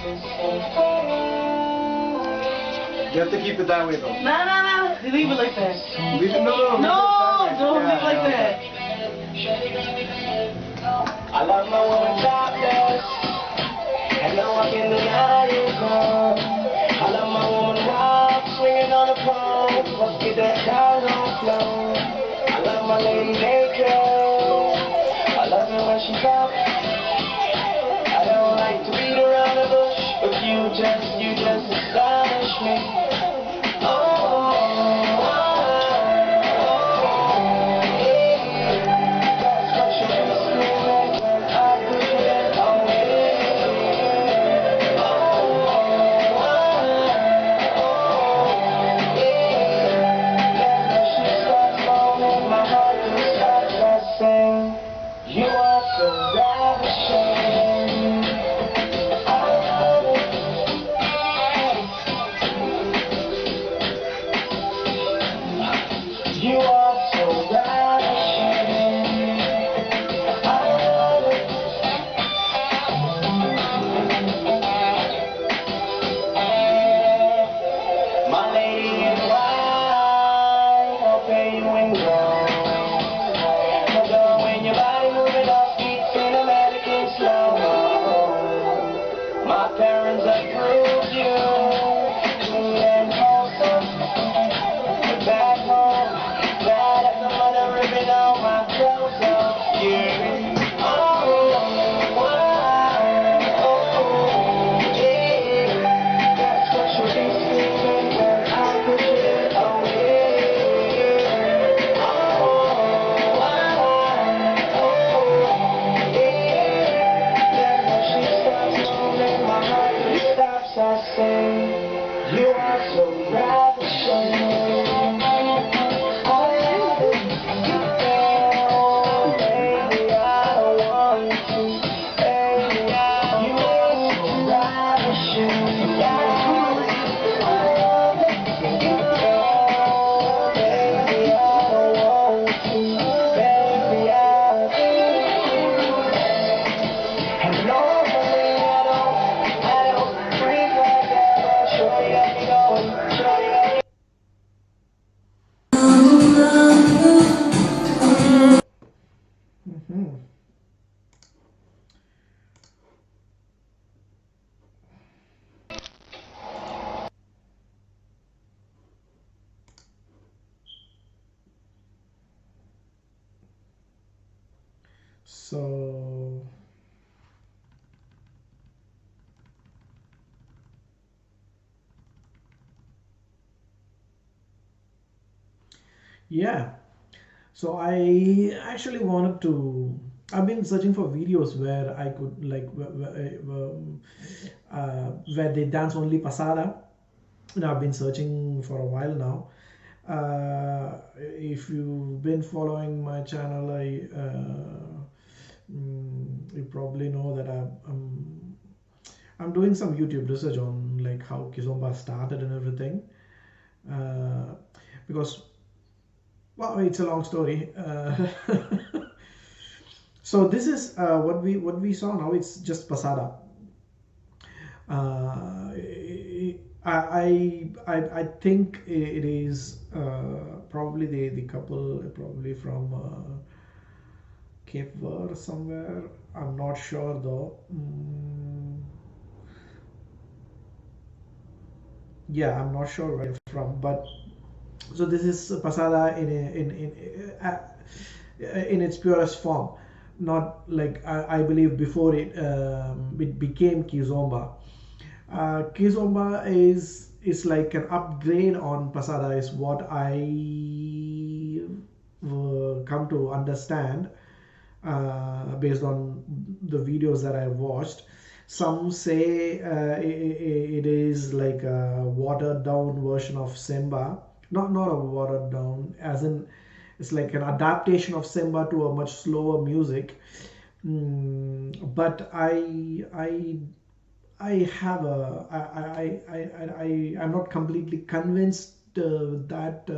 You have to keep it that way though. No. Leave it like that. Leave it, no. Don't leave it like that. I love my woman topless, and no one can deny it. I love my woman wild, swinging on the pole. Let's get that down on flow. I love my lady naked. I love her when she's up. I don't like to beat around the bush, but you just astonish me. So yeah, so I actually wanted to. I've been searching for videos where I could like where they dance only Passada. And I've been searching for a while now. If you've been following my channel, you probably know that I'm doing some YouTube research on like how Kizomba started and everything. Because well, it's a long story. So this is what we saw now. It's just Passada. I think it is probably the couple probably from Cape Verde or somewhere. I'm not sure though. Yeah, I'm not sure where they're from, but so this is Passada in its purest form, not like I believe before it became Kizomba. Kizomba is like an upgrade on Passada, is what I come to understand based on the videos that I watched. Some say it is like a watered down version of Semba. Not a watered down, as in it's like an adaptation of Semba to a much slower music. But I have a I'm not completely convinced that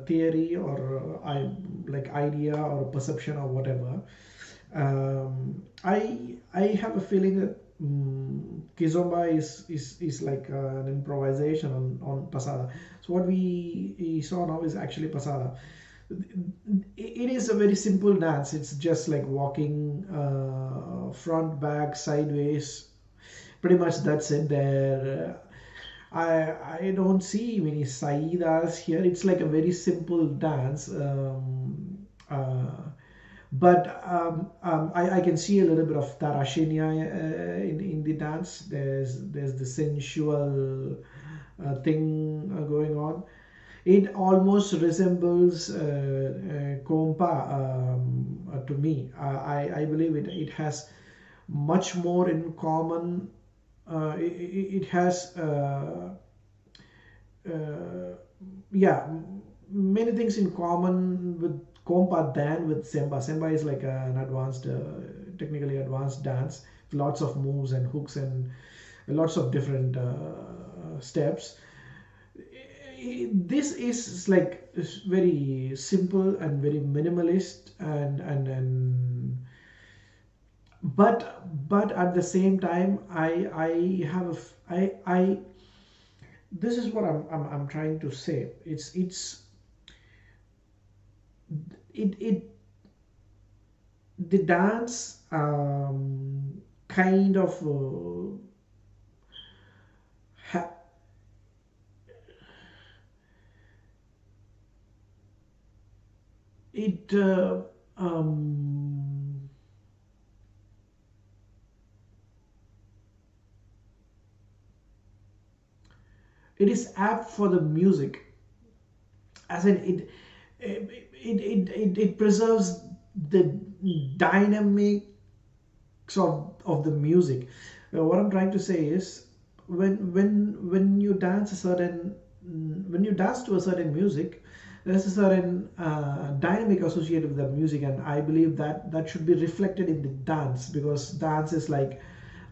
theory or I like idea or perception or whatever. I have a feeling that Kizomba is like an improvisation on Passada. So what we saw now is actually Passada. It is a very simple dance. It's just like walking front, back, sideways. Pretty much that's it. There, I don't see many saidas here. It's like a very simple dance. I can see a little bit of Tarashinia in the dance. There's the sensual thing going on. It almost resembles compa to me. I believe it has much more in common. It has uh, yeah, many things in common with compa than with semba. Semba is like an advanced, technically advanced dance, lots of moves and hooks and lots of different steps. This is like very simple and very minimalist and but at the same time I have a I this is what I'm trying to say. It's it the dance kind of ha- it it is apt for the music, as in it preserves the dynamics of the music. What I'm trying to say is when you dance a certain when you dance to a certain music, there's a certain dynamic associated with the music, and I believe that that should be reflected in the dance, because dance is like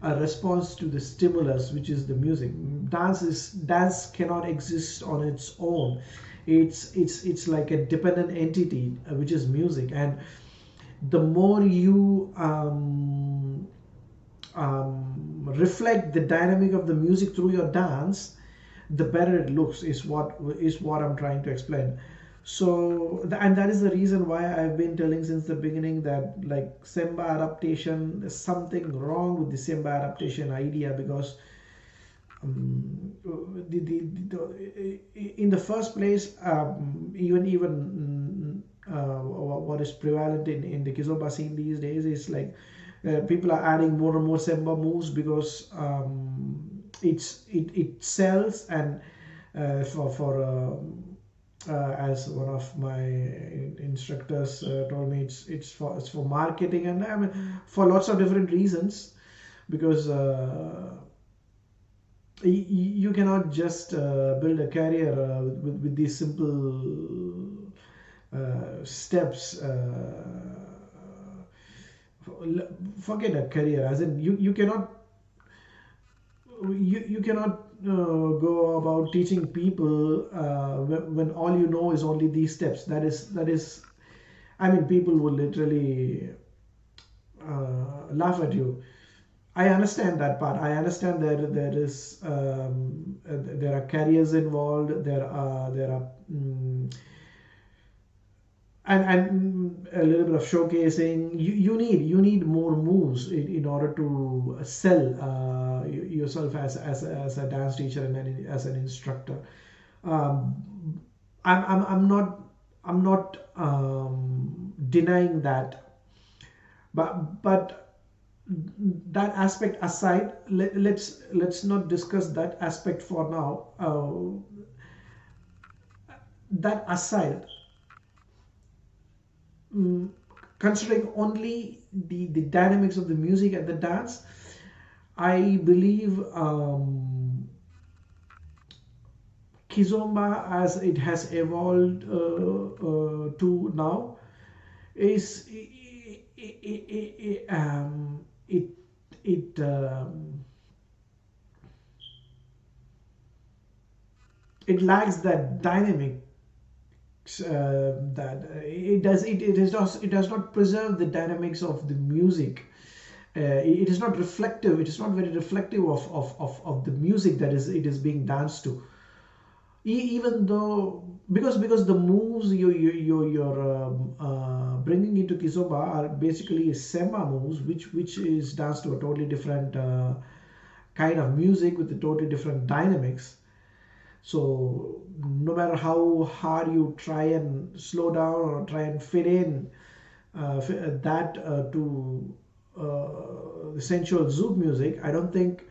a response to the stimulus, which is the music. Dance cannot exist on its own. It's like a dependent entity, which is music. And the more you reflect the dynamic of the music through your dance, the better it looks, is what I'm trying to explain. So and that is the reason why I've been telling since the beginning that like Semba adaptation, there's something wrong with the Semba adaptation idea, because in the first place, what is prevalent in the Kizomba scene these days is like people are adding more and more Semba moves, because it sells. And for as one of my instructors told me, it's for marketing, and I mean for lots of different reasons, because you cannot just build a career with these simple steps. Forget a career, as in you cannot go about teaching people when all you know is only these steps. That is I mean, people will literally laugh at you. I understand that part. I understand that there are careers involved. There are and a little bit of showcasing. You need more moves in order to sell yourself as a dance teacher and as an instructor. Um, I'm not denying that, but that aspect aside, let's not discuss that aspect for now. That aside, mm, considering only the dynamics of the music and the dance, I believe Kizomba, as it has evolved to now, is it it it lacks that dynamics that it does not preserve the dynamics of the music. It is not reflective. It is not very reflective of the music that is being danced to. Even though, because the moves you're bringing into Kizomba are basically Semba moves, which is danced to a totally different kind of music with a totally different dynamics. So no matter how hard you try and slow down or try and fit in that to the sensual zouk music, I don't think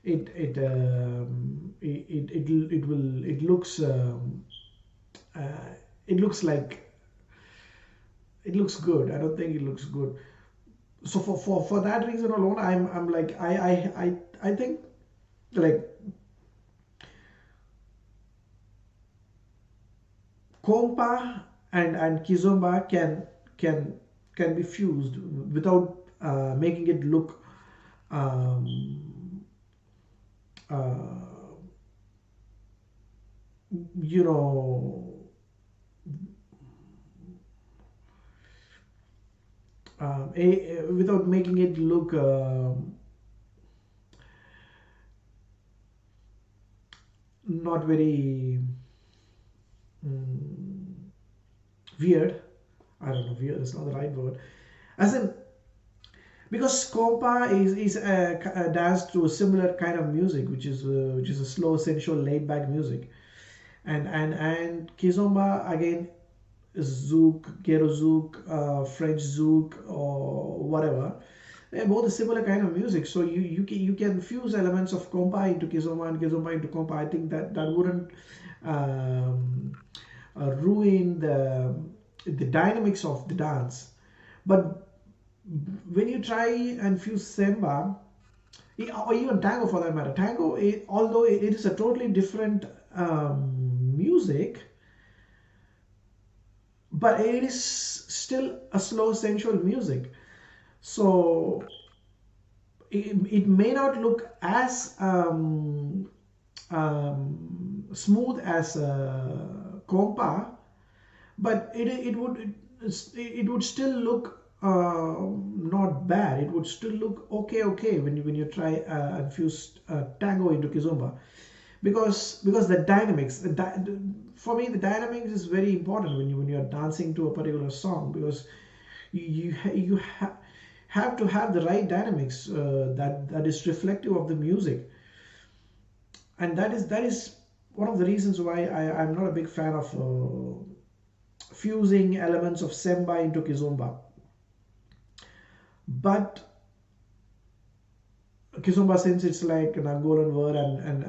it looks uh, it looks like it looks good. I don't think it looks good. So for that reason alone, I'm like I think like compa and kizomba can can be fused without making it look um, uh, you know without making it look not very mm, weird. I don't know, weird is not the right word. As in, because compa is a dance to a similar kind of music, which is a slow, sensual, laid back music, and kizomba again is zouk, ghetto zouk, French zouk, or whatever. They're both a similar kind of music, so you can fuse elements of compa into kizomba and kizomba into compa. I think that wouldn't um, ruin the dynamics of the dance. But when you try and fuse semba or even tango for that matter, tango, although it is a totally different music, but it is still a slow sensual music. So it may not look as smooth as compa, but it would still look not bad. It would still look okay when you try and fuse tango into kizomba, because the dynamics for me the dynamics is very important when you're dancing to a particular song, because you have to have the right dynamics that is reflective of the music, and that is one of the reasons why I'm not a big fan of fusing elements of semba into kizomba. But kizomba, since it's like an Angolan word, and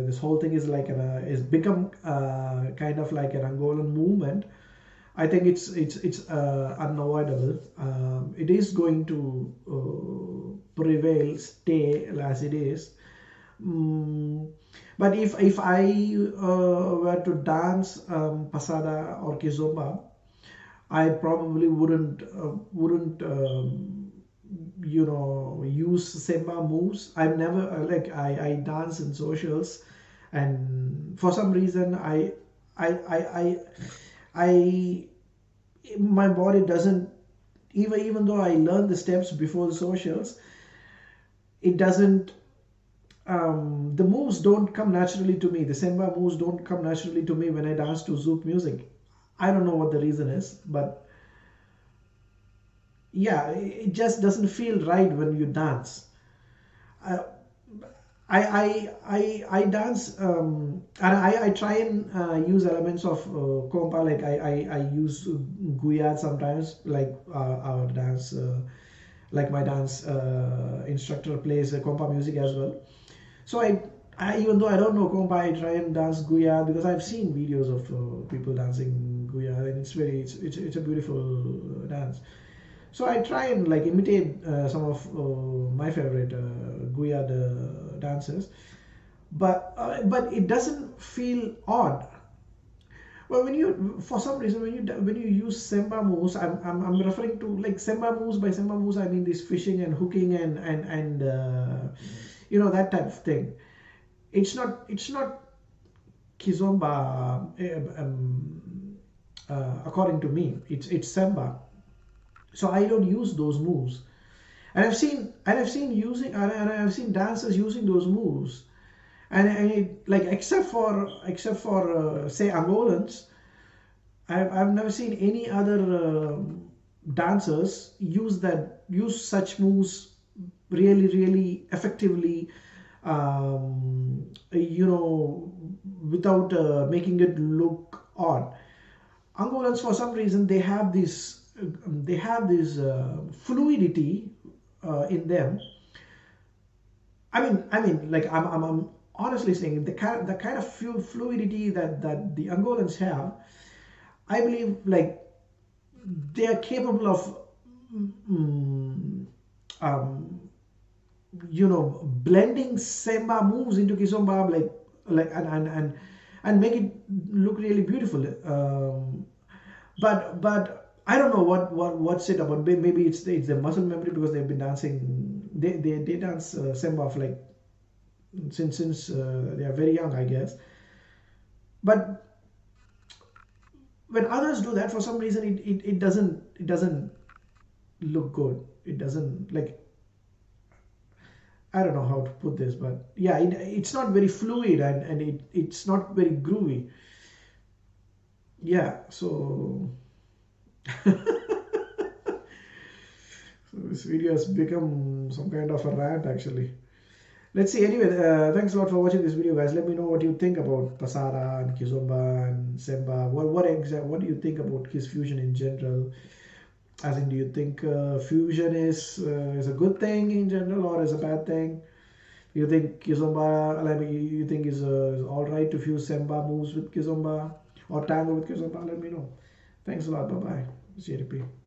this whole thing is like is become kind of like an Angolan movement, I think it's unavoidable. It is going to prevail, stay as it is. Mm, but if I were to dance Passada or Kizomba, I probably wouldn't use Semba moves. I've never like I dance in socials, and for some reason I I my body doesn't, even though I learned the steps before the socials, it doesn't the moves don't come naturally to me. The Semba moves don't come naturally to me when I dance to Zouk music. I don't know what the reason is, but yeah, it just doesn't feel right when you dance. I I dance and I try and use elements of compa, like I use guyad sometimes, like our dance like my dance instructor plays compa music as well. So I even though I don't know compa, I try and dance guya because I've seen videos of people dancing guya, and it's a beautiful dance. So I try and like imitate some of my favorite guya dances, but it doesn't feel odd. Well, when you, for some reason, when you use semba moves, I'm referring to like semba moves. By semba moves, I mean this fishing and hooking and that type of thing. It's not kizomba. according to me, it's Semba. So I don't use those moves. And I've seen dancers using those moves, and like except for say Angolans, I've never seen any other dancers use such moves really effectively, you know, without making it look odd. Angolans, for some reason, they have this fluidity in them. Like I'm honestly saying the kind of fluidity that the Angolans have. I believe like they are capable of mm, um, blending Semba moves into Kizomba, like and make it look really beautiful. But I don't know what's it about. Maybe it's the muscle memory because they've been dancing. They dance Semba for like since they are very young, I guess. But when others do that, for some reason, it doesn't look good. It doesn't like, I don't know how to put this, but yeah, it's not very fluid, and it's not very groovy. Yeah, so so this video has become some kind of a rant actually. Let's see. Anyway, thanks a lot for watching this video, guys. Let me know what you think about Passada and Kizomba and Semba. What do you think about Kiz fusion in general? As in, do you think fusion is a good thing in general or is a bad thing? Do you think Kizomba, I mean, you think is all right to fuse Semba moves with Kizomba or tango with Kizomba? Let me know. Thanks a lot. Bye bye. CRP.